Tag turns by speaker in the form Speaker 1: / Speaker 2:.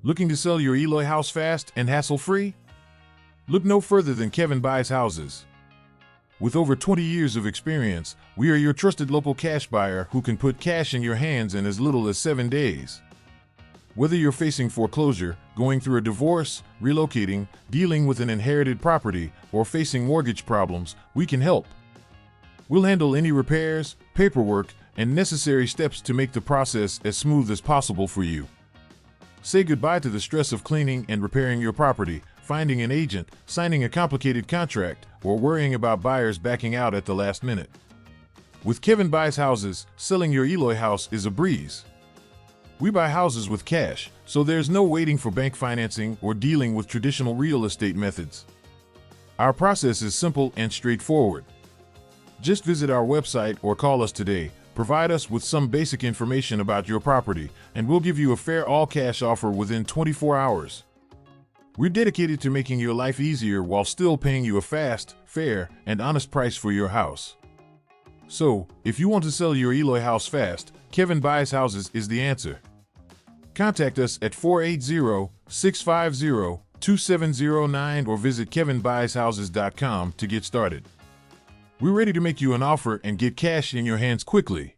Speaker 1: Looking to sell your Eloy house fast and hassle-free? Look no further than Kevin Buys Houses. With over 20 years of experience, we are your trusted local cash buyer who can put cash in your hands in as little as 7 days. Whether you're facing foreclosure, going through a divorce, relocating, dealing with an inherited property, or facing mortgage problems, we can help. We'll handle any repairs, paperwork, and necessary steps to make the process as smooth as possible for you. Say goodbye to the stress of cleaning and repairing your property, finding an agent, signing a complicated contract, or worrying about buyers backing out at the last minute. With Kevin Buys Houses, selling your Eloy house is a breeze. We buy houses with cash, so there's no waiting for bank financing or dealing with traditional real estate methods. Our process is simple and straightforward. Just visit our website or call us today. Provide us with some basic information about your property, and we'll give you a fair all-cash offer within 24 hours. We're dedicated to making your life easier while still paying you a fast, fair, and honest price for your house. So, if you want to sell your Eloy house fast, Kevin Buys Houses is the answer. Contact us at 480-650-2709 or visit kevinbuyshouses.com to get started. We're ready to make you an offer and get cash in your hands quickly.